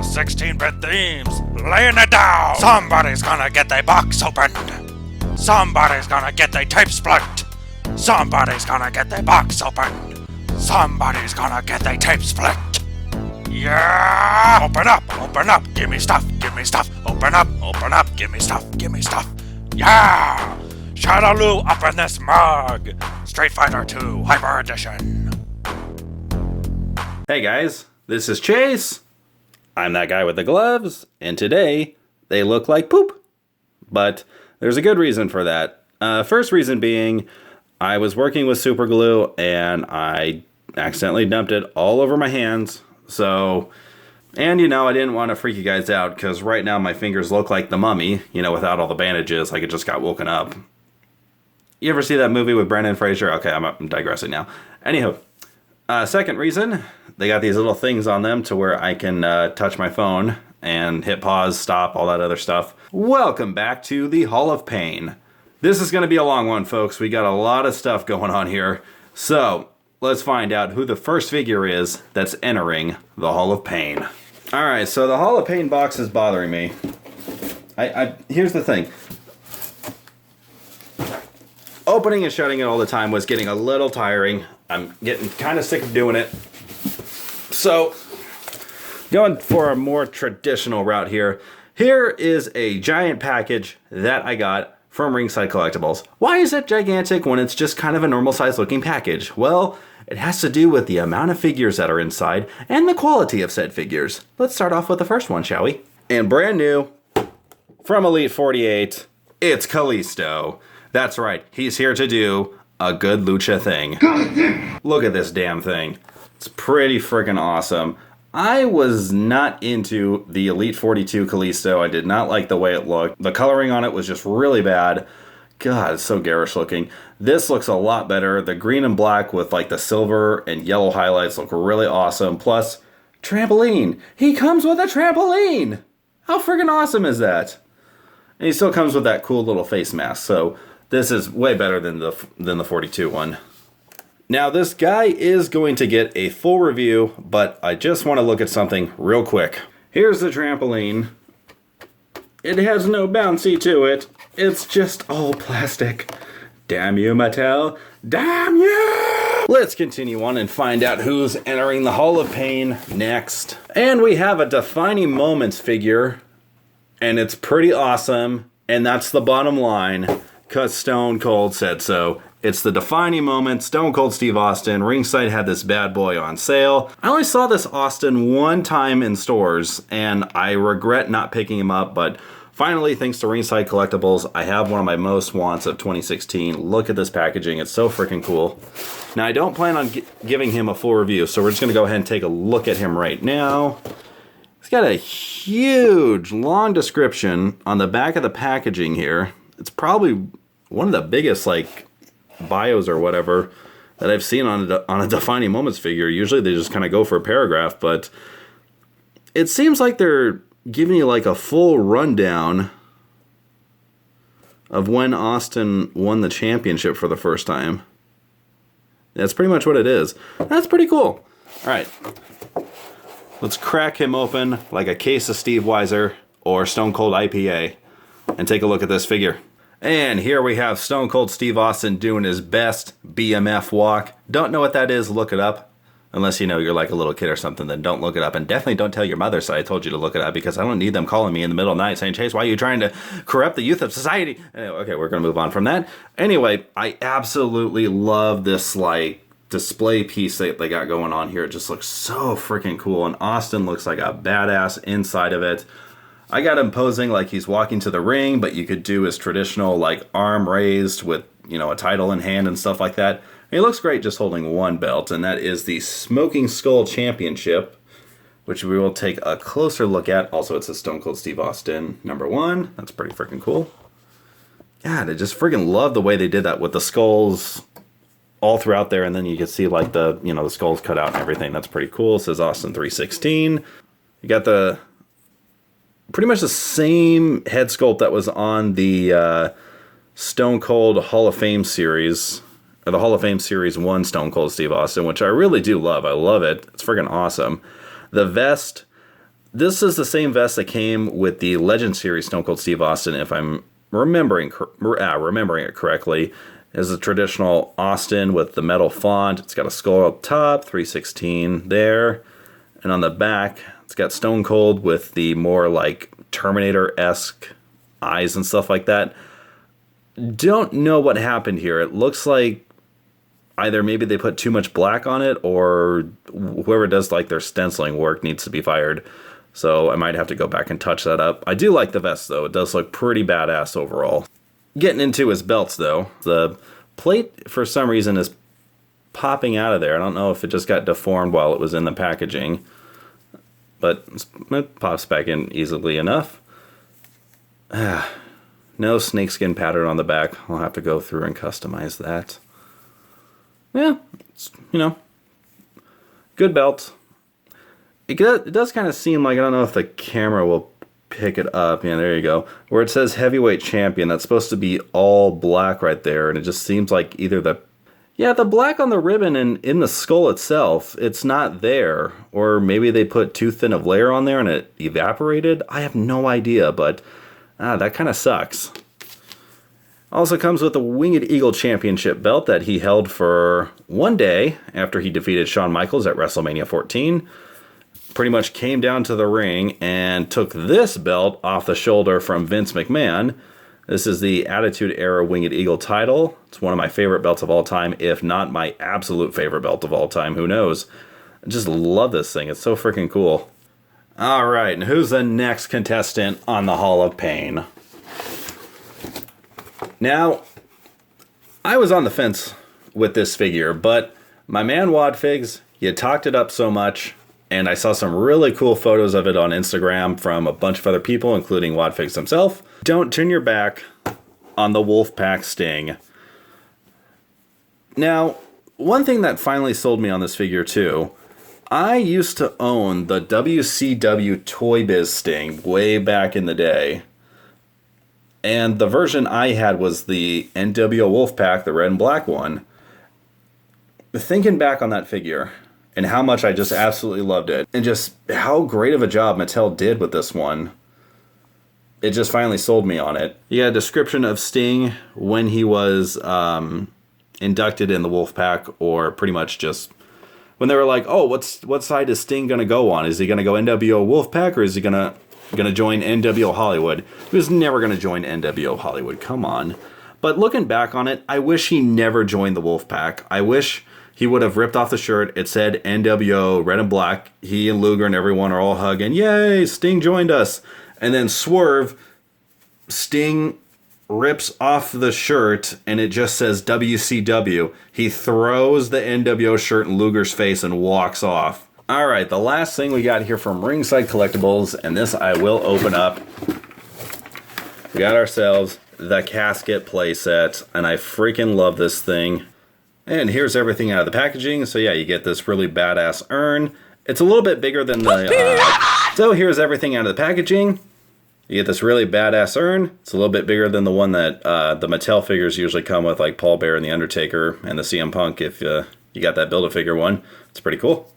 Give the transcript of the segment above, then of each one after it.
16-bit themes, laying it down. Somebody's gonna get their box opened. Somebody's gonna get their tape split. Somebody's gonna get their box opened. Somebody's gonna get their tape split. Yeah! Open up, give me stuff, open up, give me stuff. Yeah! Shadaloo up in this mug. Street Fighter 2 Hyper Edition. Hey guys, this is Chase. I'm that guy with the gloves, and today they look like poop. But there's a good reason for that. First reason being, I was working with super glue and I accidentally dumped it all over my hands. So, and I didn't want to freak you guys out because right now my fingers look like the mummy, without all the bandages, like it just got woken up. You ever see that movie with Brendan Fraser? Okay, I'm digressing now. Anywho, second reason, they got these little things on them to where I can touch my phone and hit pause, stop, all that other stuff. Welcome back to the Hall of Pain. This is going to be a long one, folks. We got a lot of stuff going on here. So, let's find out who the first figure is that's entering the Hall of Pain. Alright, so the Hall of Pain box is bothering me. Here's the thing. Opening and shutting it all the time was getting a little tiring. I'm getting kind of sick of doing it. So, going for a more traditional route here. Here is a giant package that I got from Ringside Collectibles. Why is it gigantic when it's just kind of a normal size looking package? Well, it has to do with the amount of figures that are inside and the quality of said figures. Let's start off with the first one, shall we? And brand new, from Elite 48, it's Kalisto. That's right, he's here to do a good lucha thing. Look at this damn thing. It's pretty freaking awesome. I was not into the Elite 42 Kalisto. I did not like the way it looked. The coloring on it was just really bad. God, it's so garish looking. This looks a lot better. The green and black with like the silver and yellow highlights look really awesome. Plus, trampoline. He comes with a trampoline. How freaking awesome is that? And he still comes with that cool little face mask. So this is way better than the 42 one. Now, this guy is going to get a full review, but I just want to look at something real quick. Here's the trampoline. It has no bouncy to it. It's just all plastic. Damn you, Mattel. Damn you! Let's continue on and find out who's entering the Hall of Pain next. And we have a Defining Moments figure, and it's pretty awesome, and that's the bottom line, because Stone Cold said so. It's the Defining Moment, Stone Cold Steve Austin. Ringside had this bad boy on sale. I only saw this Austin one time in stores, and I regret not picking him up, but finally, thanks to Ringside Collectibles, I have one of my most wants of 2016. Look at this packaging, it's so freaking cool. Now, I don't plan on giving him a full review, so we're just gonna go ahead and take a look at him right now. He's got a huge, long description on the back of the packaging here. It's probably one of the biggest, bios or whatever that I've seen on a Defining Moments figure. Usually they just kind of go for a paragraph, but it seems like they're giving you a full rundown of when Austin won the championship for the first time. That's pretty much what it is. That's pretty cool. All right, let's crack him open like a case of Steve Weiser or Stone Cold IPA and take a look at this figure. And here we have Stone Cold Steve Austin doing his best BMF walk. Don't know what that is, look it up. Unless you're like a little kid or something, then don't look it up. And definitely don't tell your mother so I told you to look it up, because I don't need them calling me in the middle of the night saying, Chase, why are you trying to corrupt the youth of society? Anyway, okay, we're going to move on from that. Anyway, I absolutely love this display piece that they got going on here. It just looks so freaking cool. And Austin looks like a badass inside of it. I got him posing like he's walking to the ring, but you could do his traditional arm raised with, a title in hand and stuff like that. And he looks great just holding one belt, and that is the Smoking Skull Championship, which we will take a closer look at. Also, it's a Stone Cold Steve Austin #1. That's pretty freaking cool. God, I just freaking love the way they did that with the skulls all throughout there, and then you can see the skulls cut out and everything. That's pretty cool. It says Austin 316. You got pretty much the same head sculpt that was on the Stone Cold Hall of Fame series, or the Hall of Fame Series 1 Stone Cold Steve Austin, which I really do love. I love it. It's freaking awesome. The vest This is the same vest that came with the Legend Series Stone Cold Steve Austin, if I'm remembering it correctly. It's a traditional Austin with the metal font. It's got a skull up top, 316 there. And on the back, it's got Stone Cold with the more like Terminator-esque eyes and stuff like that. Don't know what happened here. It looks like either maybe they put too much black on it, or whoever does like their stenciling work needs to be fired. So I might have to go back and touch that up. I do like the vest though. It does look pretty badass overall. Getting into his belts though, the plate for some reason is popping out of there. I don't know if it just got deformed while it was in the packaging, but it pops back in easily enough. No snakeskin pattern on the back. I'll have to go through and customize that. Yeah, it's, good belt. It does kind of seem like, I don't know if the camera will pick it up. Yeah, there you go. Where it says heavyweight champion, that's supposed to be all black right there. And it just seems like either the black on the ribbon and in the skull itself, it's not there. Or maybe they put too thin of layer on there and it evaporated. I have no idea, but that kind of sucks. Also comes with the Winged Eagle Championship belt that he held for one day after he defeated Shawn Michaels at WrestleMania 14. Pretty much came down to the ring and took this belt off the shoulder from Vince McMahon. This is the Attitude Era Winged Eagle title. It's one of my favorite belts of all time, if not my absolute favorite belt of all time. Who knows? I just love this thing. It's so freaking cool. All right, and who's the next contestant on the Hall of Pain? Now, I was on the fence with this figure, but my man Wadfigs, you talked it up so much, and I saw some really cool photos of it on Instagram from a bunch of other people, including Wadfigs himself. Don't turn your back on the Wolfpack Sting. Now, one thing that finally sold me on this figure too, I used to own the WCW Toy Biz Sting way back in the day. And the version I had was the NWO Wolfpack, the red and black one. Thinking back on that figure and how much I just absolutely loved it, and just how great of a job Mattel did with this one, it just finally sold me on it. You got a description of Sting when he was inducted in the Wolfpack, or pretty much just when they were like, oh, what side is Sting going to go on? Is he going to go NWO Wolfpack, or is he going to join NWO Hollywood? He was never going to join NWO Hollywood. Come on. But looking back on it, I wish he never joined the Wolfpack. I wish he would have ripped off the shirt. It said NWO, red and black. He and Luger and everyone are all hugging. Yay, Sting joined us. And then Swerve, Sting rips off the shirt and it just says WCW. He throws the NWO shirt in Luger's face and walks off. All right, the last thing we got here from Ringside Collectibles, and this I will open up. We got ourselves the casket playset, and I freaking love this thing. And here's everything out of the packaging. So yeah, you get this really badass urn. It's a little bit bigger than the... So here's everything out of the packaging. You get this really badass urn. It's a little bit bigger than the one that the Mattel figures usually come with, like Paul Bearer and The Undertaker and the CM Punk, if you got that Build-A-Figure one. It's pretty cool.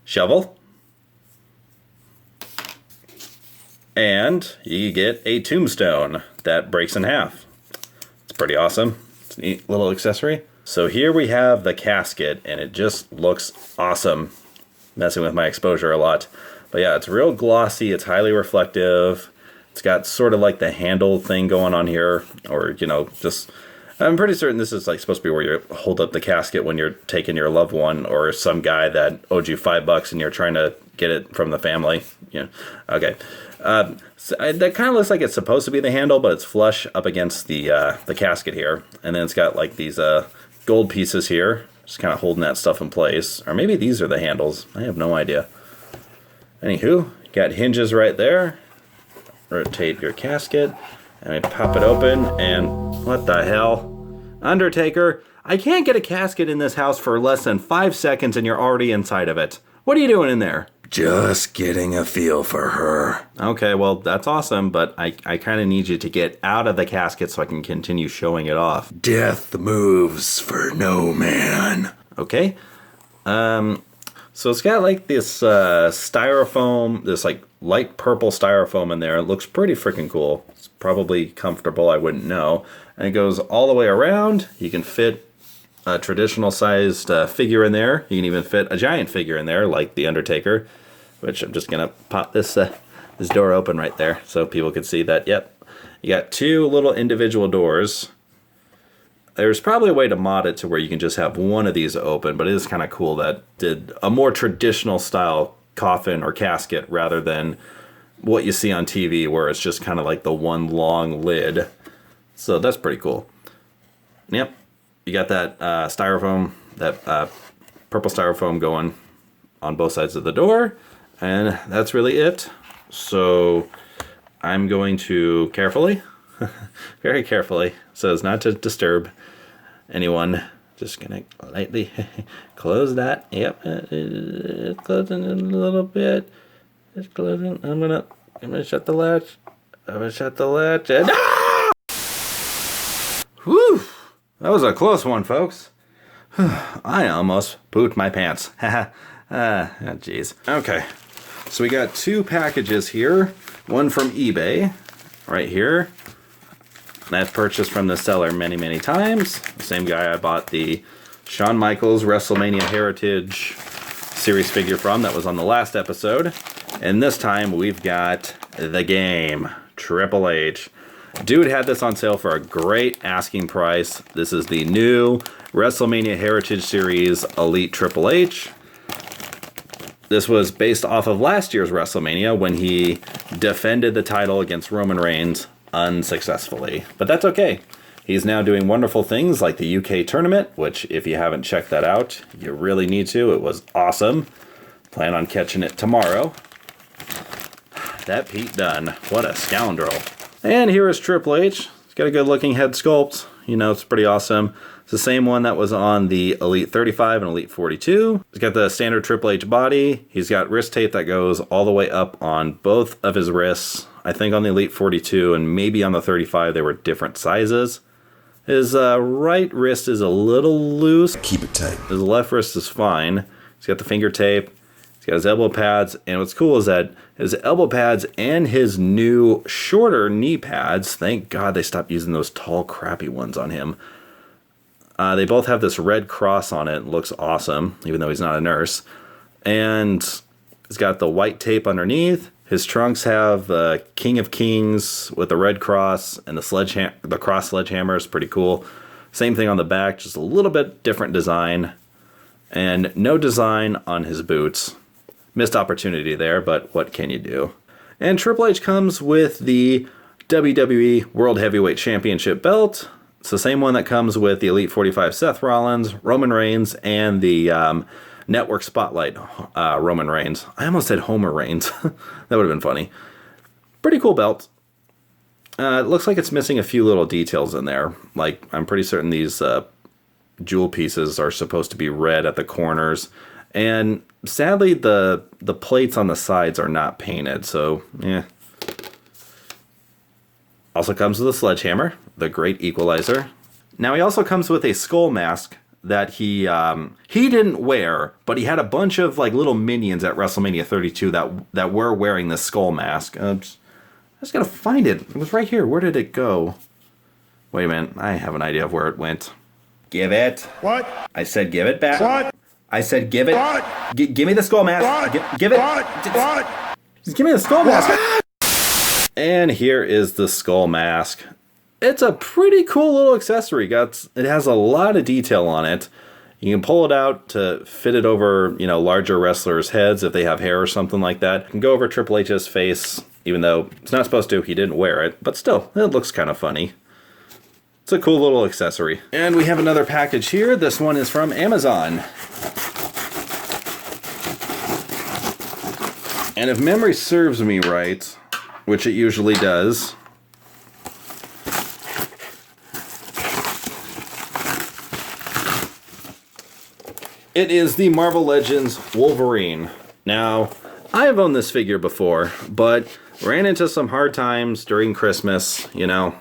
Shovel. And you get a tombstone that breaks in half. It's pretty awesome. It's a neat little accessory. So here we have the casket, and it just looks awesome. Messing with my exposure a lot. But yeah, it's real glossy, it's highly reflective. It's got sort of like the handle thing going on here, or, just... I'm pretty certain this is like supposed to be where you hold up the casket when you're taking your loved one, or some guy that owed you $5 and you're trying to get it from the family. Okay. So that kind of looks like it's supposed to be the handle, but it's flush up against the casket here. And then it's got like these gold pieces here, just kind of holding that stuff in place. Or maybe these are the handles. I have no idea. Anywho, got hinges right there. Rotate your casket. And I pop it open, and what the hell? Undertaker, I can't get a casket in this house for less than 5 seconds and you're already inside of it. What are you doing in there? Just getting a feel for her. Okay, well, that's awesome, but I kind of need you to get out of the casket so I can continue showing it off. Death moves for no man. Okay. So it's got like this styrofoam, this like light purple styrofoam in there. It looks pretty freaking cool. It's probably comfortable, I wouldn't know. And it goes all the way around. You can fit a traditional sized figure in there. You can even fit a giant figure in there, like the Undertaker, which I'm just gonna pop this this door open right there so people can see that. Yep, you got two little individual doors. There's probably a way to mod it to where you can just have one of these open, but it is kind of cool that did a more traditional style coffin or casket rather than what you see on TV where it's just kind of like the one long lid. So that's pretty cool. Yep, you got that styrofoam, that purple styrofoam going on both sides of the door, and that's really it. So I'm going to carefully, very carefully, so as not to disturb anyone, just gonna lightly close that. Yep, it's closing a little bit. It's closing. I'm gonna shut the latch. I'm gonna shut the latch. And whew, that was a close one, folks. I almost pooped my pants. Jeez. Okay, so we got two packages here. One from eBay, right here. I've purchased from the seller many, many times. The same guy I bought the Shawn Michaels WrestleMania Heritage Series figure from that was on the last episode. And this time we've got the game, Triple H. Dude had this on sale for a great asking price. This is the new WrestleMania Heritage Series Elite Triple H. This was based off of last year's WrestleMania when he defended the title against Roman Reigns unsuccessfully, but that's okay. He's now doing wonderful things like the UK tournament, which if you haven't checked that out, you really need to. It was awesome. Plan on catching it tomorrow. That Pete Dunne, what a scoundrel. And here is Triple H. He's got a good looking head sculpt. You know, it's pretty awesome. It's the same one that was on the Elite 35 and Elite 42. He's got the standard Triple H body. He's got wrist tape that goes all the way up on both of his wrists. I think on the Elite 42 and maybe on the 35 they were different sizes. His right wrist is a little loose. Keep it tight. His left wrist is fine. He's got the finger tape. He's got his elbow pads. And what's cool is that his elbow pads and his new shorter knee pads, thank God they stopped using those tall crappy ones on him. They both have this red cross on it. It looks awesome, even though he's not a nurse. And he's got the white tape underneath. His trunks have the King of Kings with the red cross and the cross sledgehammer is pretty cool. Same thing on the back, just a little bit different design. And no design on his boots. Missed opportunity there, but what can you do? And Triple H comes with the WWE World Heavyweight Championship belt. It's the same one that comes with the Elite 45 Seth Rollins, Roman Reigns, and the Network Spotlight Roman Reigns. I almost said Homer Reigns. That would have been funny. Pretty cool belt. It looks like it's missing a few little details in there. Like, I'm pretty certain these jewel pieces are supposed to be red at the corners. And sadly, the plates on the sides are not painted, so, yeah. Also comes with a sledgehammer, the great equalizer. Now he also comes with a skull mask that he didn't wear, but he had a bunch of like little minions at WrestleMania 32 that were wearing this skull mask. I just gotta find it. It was right here. Where did it go? Wait a minute. I have an idea of where it went. Give it. What? I said give it back. What? I said give it. What? Give me the skull mask. What? Give it. What? Just give me the skull mask. And here is the skull mask. It's a pretty cool little accessory. It has a lot of detail on it. You can pull it out to fit it over, you know, larger wrestlers' heads if they have hair or something like that. You can go over Triple H's face, even though it's not supposed to. He didn't wear it, but still, it looks kind of funny. It's a cool little accessory. And we have another package here. This one is from Amazon. And if memory serves me right, which it usually does, it is the Marvel Legends Wolverine. Now, I have owned this figure before, but ran into some hard times during Christmas, you know.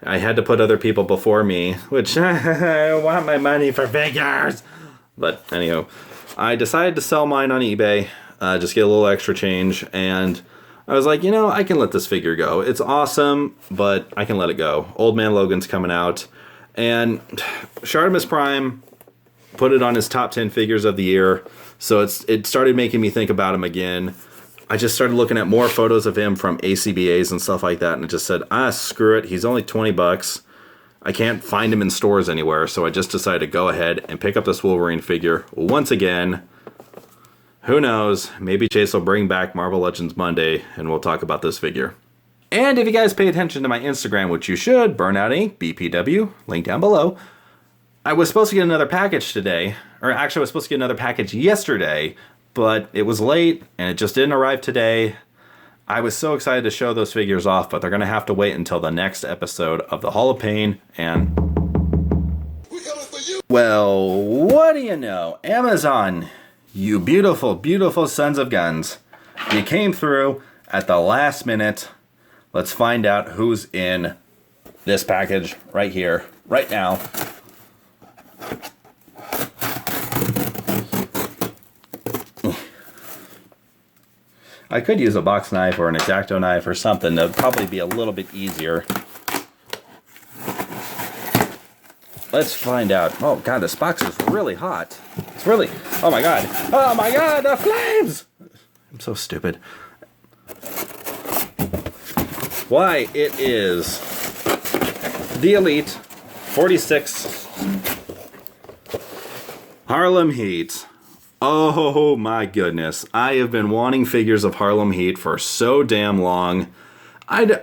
I had to put other people before me, which I want my money for figures. But anyhow, I decided to sell mine on eBay, just get a little extra change, and I was like, you know, I can let this figure go. It's awesome, but I can let it go. Old Man Logan's coming out, and Shartimus Prime put it on his top 10 figures of the year, so it started making me think about him again. I just started looking at more photos of him from ACBAs and stuff like that, and it just said, screw it, he's only 20 bucks. I can't find him in stores anywhere, so I just decided to go ahead and pick up this Wolverine figure once again. Who knows, maybe Chase will bring back Marvel Legends Monday, and we'll talk about this figure. And if you guys pay attention to my Instagram, which you should, BurnoutInc, BPW, link down below, I was supposed to get another package today, or actually I was supposed to get another package yesterday, but it was late, and it just didn't arrive today. I was so excited to show those figures off, but they're going to have to wait until the next episode of the Hall of Pain, and... well, what do you know? Amazon, you beautiful, beautiful sons of guns. You came through at the last minute. Let's find out who's in this package right here, right now. I could use a box knife or an X-Acto knife or something. That would probably be a little bit easier. Let's find out. Oh god, this box is really hot. It's really... oh my god. Oh my god, the flames! I'm so stupid. Why, it is the Elite 46 Harlem Heat. Oh my goodness. I have been wanting figures of Harlem Heat for so damn long. I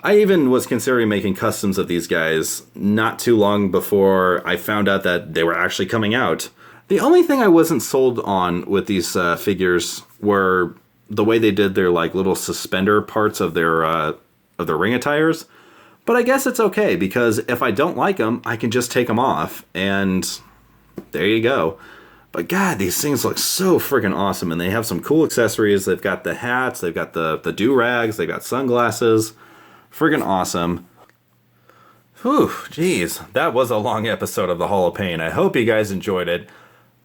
even was considering making customs of these guys not too long before I found out that they were actually coming out. The only thing I wasn't sold on with these figures were the way they did their like little suspender parts of their ring attires. But I guess it's okay, because if I don't like them, I can just take them off, and there you go. But god, these things look so freaking awesome, and they have some cool accessories. They've got the hats, they've got the do-rags, they've got sunglasses. Friggin' awesome. Whew, geez, that was a long episode of the Hall of Pain. I hope you guys enjoyed it.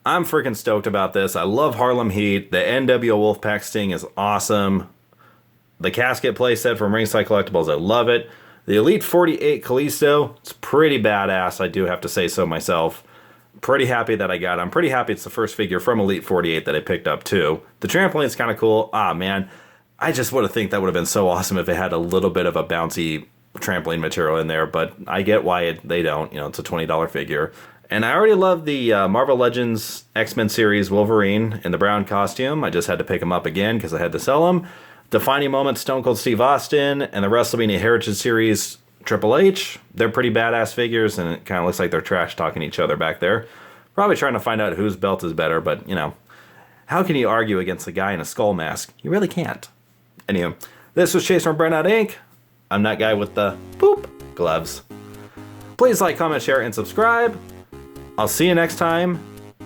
I'm freaking stoked about this. I love Harlem Heat. The NWO Wolfpack Sting is awesome. The casket playset from Ringside Collectibles, I love it. The Elite 48 Kalisto, it's pretty badass, I do have to say so myself. Pretty happy that I got it. I'm pretty happy it's the first figure from Elite 48 that I picked up too. The trampoline's kind of cool. Ah man, I just would have think that would have been so awesome if it had a little bit of a bouncy trampoline material in there, but I get why they don't. You know, it's a $20 figure. And I already love the Marvel Legends X-Men series Wolverine in the brown costume. I just had to pick him up again because I had to sell him. Defining Moment Stone Cold Steve Austin and the WrestleMania Heritage Series Triple H. They're pretty badass figures, and it kind of looks like they're trash talking each other back there. Probably trying to find out whose belt is better, but, you know, how can you argue against a guy in a skull mask? You really can't. Anyway, this was Chase from BurnoutInc. I'm that guy with the poop gloves. Please like, comment, share, and subscribe. I'll see you next time,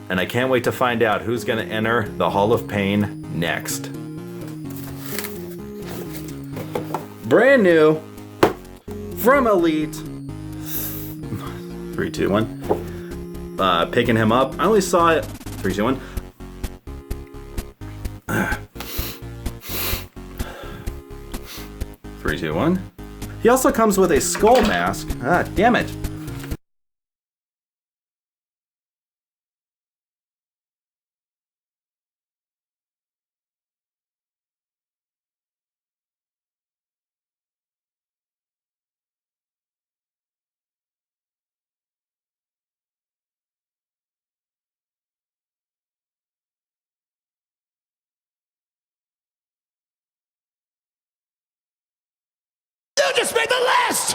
and I can't wait to find out who's going to enter the Hall of Pain next. Brand new from Elite 3, 2, 1. Picking him up. I only saw it 3, 2, 1. 3, 2, 1. He also comes with a skull mask. Ah, damn it. You just made the list!